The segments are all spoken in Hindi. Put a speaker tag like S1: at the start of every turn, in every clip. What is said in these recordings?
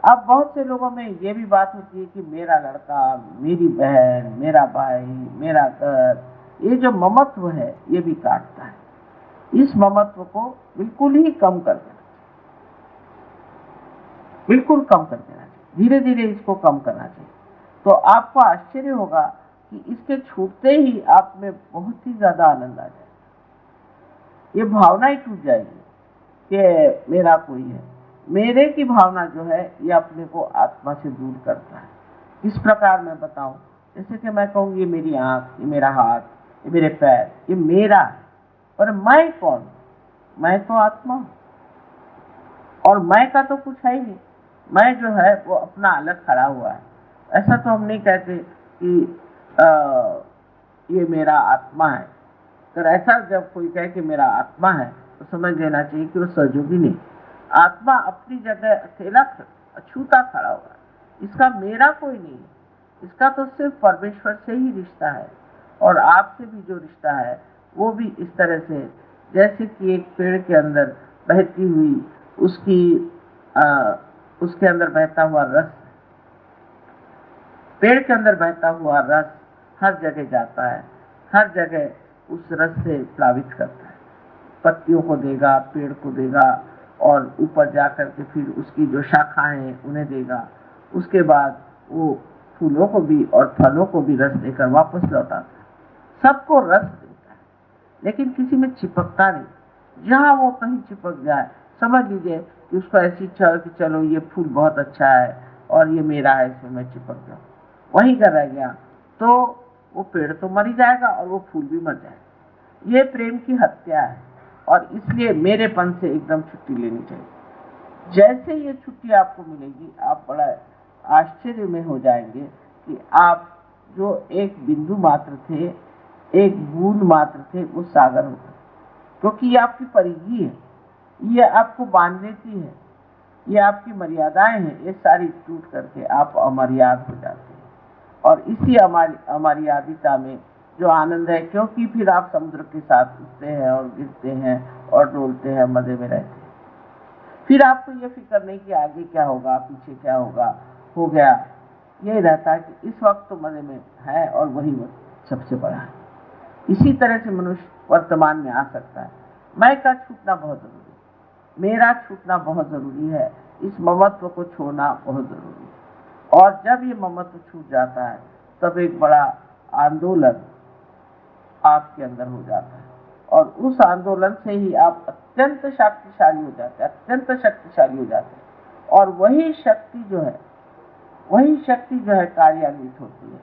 S1: अब बहुत से लोगों में ये भी बात होती है कि मेरा लड़का, मेरी बहन, मेरा भाई, मेरा घर, ये जो ममत्व है ये भी काटता है। इस ममत्व को बिल्कुल ही कम कर देना, बिल्कुल कम कर देना चाहिए, धीरे धीरे इसको कम करना चाहिए। तो आपको आश्चर्य होगा कि इसके छूटते ही आप में बहुत ही ज्यादा आनंद आ जाए, ये भावना ही टूट जाएगी कि मेरा कोई है। मेरे की भावना जो है ये अपने को आत्मा से दूर करता है। किस प्रकार मैं बताऊं? जैसे कि मैं कहूँ ये मेरी आंख, ये मेरा हाथ, ये मेरे पैर, ये मेरा है, पर मैं कौन? मैं तो आत्मा हूं, और मैं का तो कुछ है ही नहीं। मैं जो है वो अपना अलग खड़ा हुआ है। ऐसा तो हम नहीं कहते कि ये मेरा आत्मा है। अगर ऐसा जब कोई कहे कि मेरा आत्मा है तो समझ लेना चाहिए कि वो सहयोगी नहीं। आत्मा अपनी जगह अकेला अछूता खड़ा हुआ है, इसका मेरा कोई नहीं है। इसका तो सिर्फ परमेश्वर से ही रिश्ता है, और आपसे भी जो रिश्ता है वो भी इस तरह से, जैसे कि एक पेड़ के अंदर बहती हुई उसकी उसके अंदर बहता हुआ रस, पेड़ के अंदर बहता हुआ रस हर जगह जाता है, हर जगह उस रस से प्लावित करता है, पत्तियों को देगा, पेड़ को देगा, और ऊपर जाकर के फिर उसकी जो शाखाएं हैं उन्हें देगा। उसके बाद वो फूलों को भी और फलों को भी रस देकर वापस लौटाता है। सबको रस देता है, लेकिन किसी में चिपकता नहीं। जहां वो कहीं चिपक जाए, समझ लीजिए कि उसको ऐसी इच्छा हो कि चलो ये फूल बहुत अच्छा है और ये मेरा है, इसमें मैं चिपक जाऊं, वहीं का रह गया, तो वो पेड़ तो मर ही जाएगा और वो फूल भी मर जाएगा। ये प्रेम की हत्या है, और इसलिए मेरेपन से एकदम छुट्टी लेनी चाहिए। जैसे ये छुट्टी आपको मिलेगी, आप बड़ा आश्चर्य में हो जाएंगे कि आप जो एक बिंदु मात्र थे, एक बूंद मात्र थे, वो सागर हो गए। क्योंकि ये आपकी परिधि है, ये आपको बांध लेती है, ये आपकी मर्यादाएं हैं, ये सारी टूट करके आप अमर्याद हो जाते हैं। और इसी अमर्यादिता में जो आनंद है, क्योंकि फिर आप समुद्र के साथ उठते हैं और गिरते हैं और डोलते हैं, मजे में रहते हैं। फिर आपको ये फिक्र नहीं कि आगे क्या होगा, पीछे क्या होगा, हो गया। ये रहता है कि इस वक्त तो मजे में है और वही वक्त सबसे बड़ा है। इसी तरह से मनुष्य वर्तमान में आ सकता है। मैं का छूटना बहुत जरूरी है, मेरा छूटना बहुत जरूरी है, इस ममत्व को छोड़ना बहुत जरूरी है। और जब ये ममत्व छूट जाता है तब एक बड़ा आंदोलन आपके अंदर हो जाता है, और उस आंदोलन से ही आप अत्यंत शक्तिशाली हो जाते हैं, अत्यंत शक्तिशाली हो जाते हैं। और वही शक्ति जो है, वही शक्ति जो है कार्यान्वित होती है,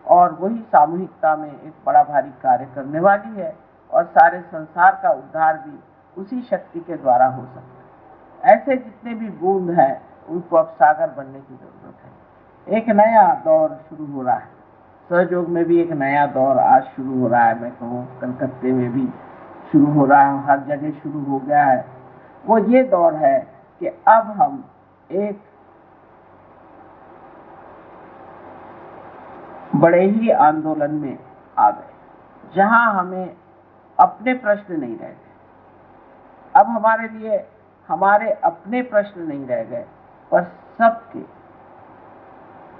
S1: और वही सामूहिकता में एक बड़ा भारी कार्य करने वाली है, और सारे संसार का उद्धार भी उसी शक्ति के द्वारा हो सकता है। ऐसे जितने भी बूंद हैं उनको अब सागर बनने की जरूरत है। एक नया दौर शुरू हो रहा है, सहयोग में भी एक नया दौर आज शुरू हो रहा है। मैं कहूँ कलकत्ते में भी शुरू हो रहा है, हर जगह शुरू हो गया है। वो ये दौर है कि अब हम एक बड़े ही आंदोलन में आ गए, जहां हमें अपने प्रश्न नहीं रह गए। अब हमारे लिए हमारे अपने प्रश्न नहीं रह गए, पर सबके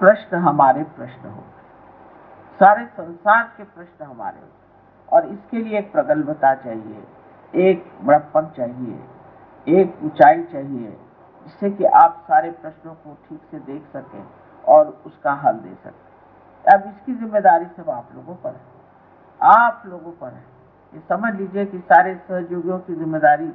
S1: प्रश्न हमारे प्रश्न हो गए, सारे संसार के प्रश्न हमारे हो गए। और इसके लिए एक प्रगल्भता चाहिए, एक बड़प्पन चाहिए, एक ऊंचाई चाहिए, जिससे कि आप सारे प्रश्नों को ठीक से देख सकें और उसका हल दे सकें। अब इसकी जिम्मेदारी सब आप लोगों पर है, आप लोगों पर है। ये समझ लीजिए कि सारे सहयोगियों की जिम्मेदारी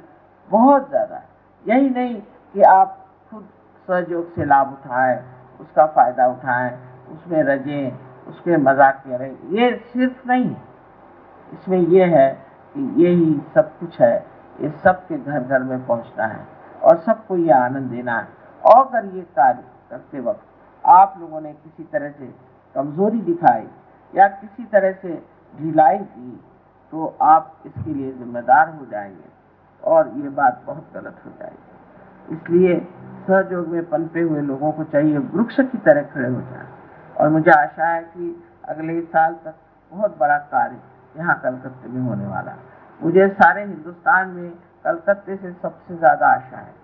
S1: बहुत ज्यादा है। यही नहीं कि आप खुद सहयोग से लाभ उठाएं, उसका फायदा उठाएं, उसमें रजें, उसमें मजाक करें, ये सिर्फ नहीं है। इसमें ये है कि ये ही सब कुछ है, ये सबके घर घर में पहुंचना है और सबको ये आनंद देना है। और अगर ये कार्य करते वक्त आप लोगों ने किसी तरह से कमजोरी दिखाई या किसी तरह से ढिलाई की, तो आप इसके लिए जिम्मेदार हो जाएंगे और ये बात बहुत गलत हो जाएगी। इसलिए सहयोग में पनपे हुए लोगों को चाहिए वृक्ष की तरह खड़े हो जाए। और मुझे आशा है कि अगले साल तक बहुत बड़ा कार्य यहाँ कलकत्ते में होने वाला है। मुझे सारे हिंदुस्तान में कलकत्ते से सबसे ज्यादा आशा है।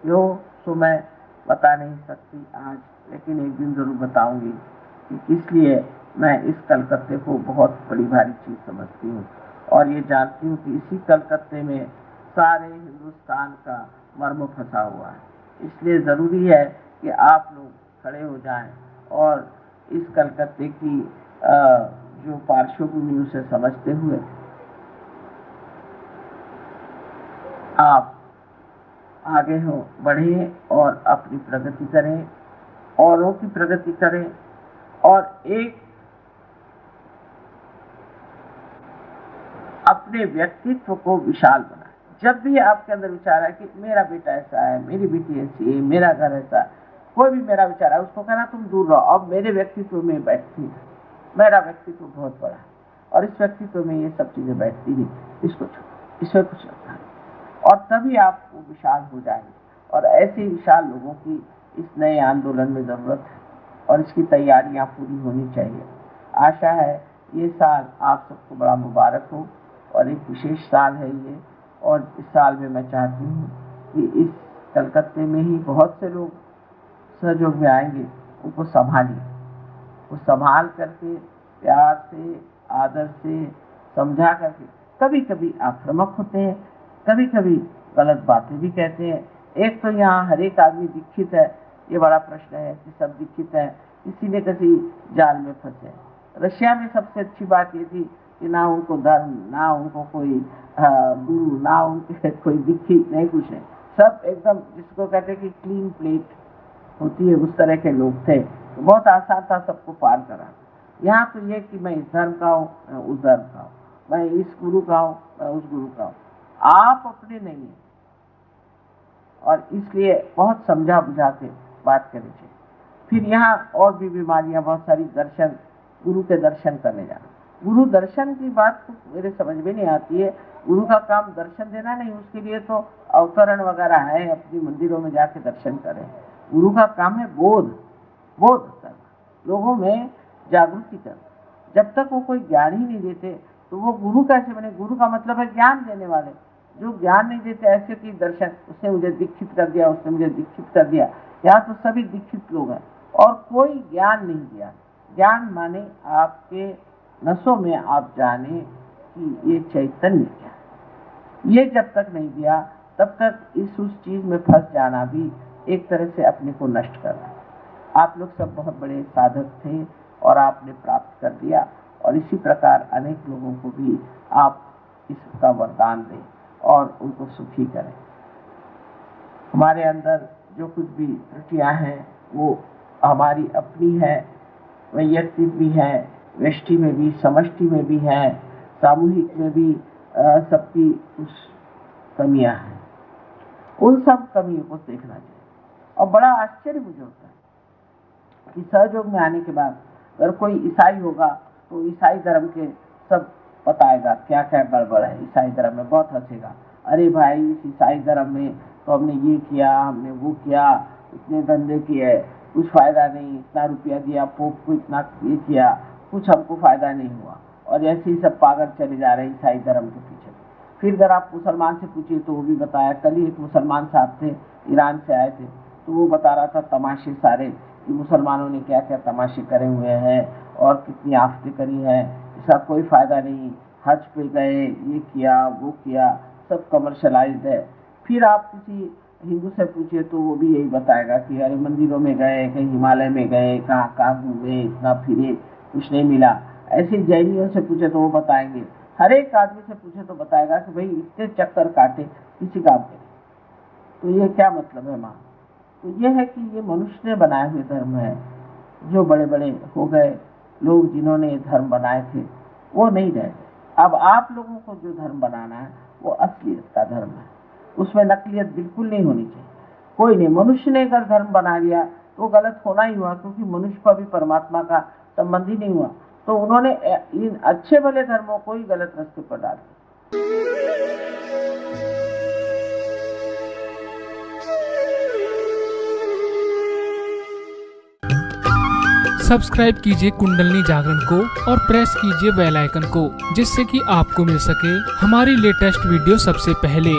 S1: जो सो मैं बता नहीं सकती आज, लेकिन एक दिन जरूर बताऊंगी कि किस लिए मैं इस कलकत्ते को बहुत बड़ी भारी चीज समझती हूँ और ये जानती हूँ कि इसी कलकत्ते में सारे हिंदुस्तान का मर्म फंसा हुआ है। इसलिए जरूरी है कि आप लोग खड़े हो जाएं और इस कलकत्ते की जो पार्श्वभूमि उसे समझते हुए आप आगे हो बढ़े और अपनी प्रगति करें, औरों की प्रगति करें और एक अपने व्यक्तित्व को विशाल बनाए। जब भी आपके अंदर विचार है कि मेरा बेटा ऐसा है, मेरी बेटी ऐसी है, मेरा घर ऐसा है, कोई भी मेरा विचार है, उसको कहना तुम दूर रहो, अब मेरे व्यक्तित्व में बैठती है, मेरा व्यक्तित्व बहुत बड़ा है और इस व्यक्तित्व में ये सब चीजें बैठती नहीं, इसको छोड़ो, इसमें कुछ रखा है, और तभी आप वो विशाल हो जाएंगे। और ऐसे विशाल लोगों की इस नए आंदोलन में जरूरत है और इसकी तैयारियां पूरी होनी चाहिए। आशा है ये साल आप सबको बड़ा मुबारक हो और एक विशेष साल है ये, और इस साल में मैं चाहती हूँ कि इस कलकत्ते में ही बहुत से लोग सहयोग में आएंगे, उनको संभालिए, वो संभाल करके प्यार से, आदर से समझा करके। कभी कभी आक्रामक होते हैं, कभी कभी गलत बातें भी कहते हैं। एक तो यहाँ हर एक आदमी दीक्षित है, ये बड़ा प्रश्न है कि सब दीक्षित है, किसी न किसी जाल में फंसे। रशिया में सबसे अच्छी बात ये थी कि ना उनको धर्म, ना उनको कोई गुरु, ना उनके कोई दीक्षित, नहीं कुछ नहीं, सब एकदम जिसको कहते हैं कि क्लीन प्लेट होती है, उस तरह के लोग थे। तो बहुत आसान था सबको पार करा। यहाँ तो ये कि मैं इस धर्म का हूँ, मैं उस धर्म का हूँ, मैं इस गुरु का हूँ, मैं उस गुरु का हूँ, आप अपने नहीं है। और इसलिए बहुत समझा बुझा के बात करनी चाहिए। फिर यहाँ और भी बीमारियां बहुत सारी, दर्शन, गुरु के दर्शन करने जाना। गुरु दर्शन की बात तो मेरे समझ में नहीं आती है। गुरु का काम दर्शन देना नहीं, उसके लिए तो अवतरण वगैरह है, अपनी मंदिरों में जाके दर्शन करें। गुरु का काम है बोध करना, लोगों में जागृति करना। जब तक वो कोई ज्ञान ही नहीं देते तो वो गुरु कैसे बने? गुरु का मतलब है ज्ञान देने वाले। जो ज्ञान नहीं देते, ऐसे कि दर्शन, उसने मुझे दीक्षित कर दिया, उसने मुझे दीक्षित कर दिया। यहाँ तो सभी दीक्षित लोग हैं और कोई ज्ञान नहीं दिया। ज्ञान माने आपके नसों में आप जाने कि ये चैतन्य क्या है। ये जब तक नहीं दिया तब तक उस चीज में फंस जाना भी एक तरह से अपने को नष्ट करना। आप लोग सब बहुत बड़े साधक थे और आपने प्राप्त कर दिया, और इसी प्रकार अनेक लोगों को भी आप इसका वरदान दें और उनको सुखी करें। हमारे अंदर जो कुछ भी त्रुटियां हैं वो हमारी अपनी है, वैयक्तिक भी है, व्यष्टि में भी, समष्टि में भी है, सामूहिक में भी सबकी कुछ कमियां हैं। उन सब कमियों को देखना चाहिए। और बड़ा आश्चर्य मुझे होता है कि सहयोग में आने के बाद अगर कोई ईसाई होगा तो ईसाई धर्म के सब बताएगा क्या क्या गड़बड़ है ईसाई धर्म में, बहुत हंसेगा। अरे भाई, इस ईसाई धर्म में तो हमने ये किया, हमने वो किया, इतने धंधे किए, कुछ फायदा नहीं, इतना रुपया दिया पोप को, इतना ये किया, कुछ हमको फायदा नहीं हुआ, और ऐसे ही सब पागल चले जा रहे ईसाई धर्म के पीछे। फिर अगर आप मुसलमान से पूछिए तो वो भी बताया। कल ही एक मुसलमान साहब थे, ईरान से आए थे, तो वो बता रहा था तमाशे सारे, कि मुसलमानों ने क्या क्या तमाशे करे हुए हैं और कितनी आफतें करी हैं, इसका कोई फायदा नहीं, हज पे गए, ये किया वो किया, सब कमर्शलाइज्ड है। फिर आप किसी हिंदू से पूछिए तो वो भी यही बताएगा कि अरे मंदिरों में गए, कहीं हिमालय में गए, कहाँ कहाँ घूमे, इतना फिरे, कुछ नहीं मिला। ऐसे जैनियों से पूछे तो वो बताएंगे। हर एक आदमी से पूछे तो बताएगा कि भाई इतने चक्कर काटे किसी काम के। तो ये क्या मतलब है माँ? तो ये है कि ये मनुष्य ने बनाए हुए धर्म है। जो बड़े बड़े हो गए लोग जिन्होंने धर्म बनाए थे वो नहीं रहे। अब आप लोगों को जो धर्म बनाना है वो असलियत का धर्म है, उसमें नकलियत बिल्कुल नहीं होनी चाहिए। कोई नहीं, मनुष्य ने अगर धर्म बना लिया तो गलत होना ही हुआ, क्योंकि मनुष्य को अभी परमात्मा का संबंध ही नहीं हुआ। तो उन्होंने इन अच्छे भले धर्मों को ही गलत रास्ते पर डाल दिया।
S2: सब्सक्राइब कीजिए कुंडलनी जागरण को और प्रेस कीजिए बेल आइकन को, जिससे कि आपको मिल सके हमारी लेटेस्ट वीडियो सबसे पहले।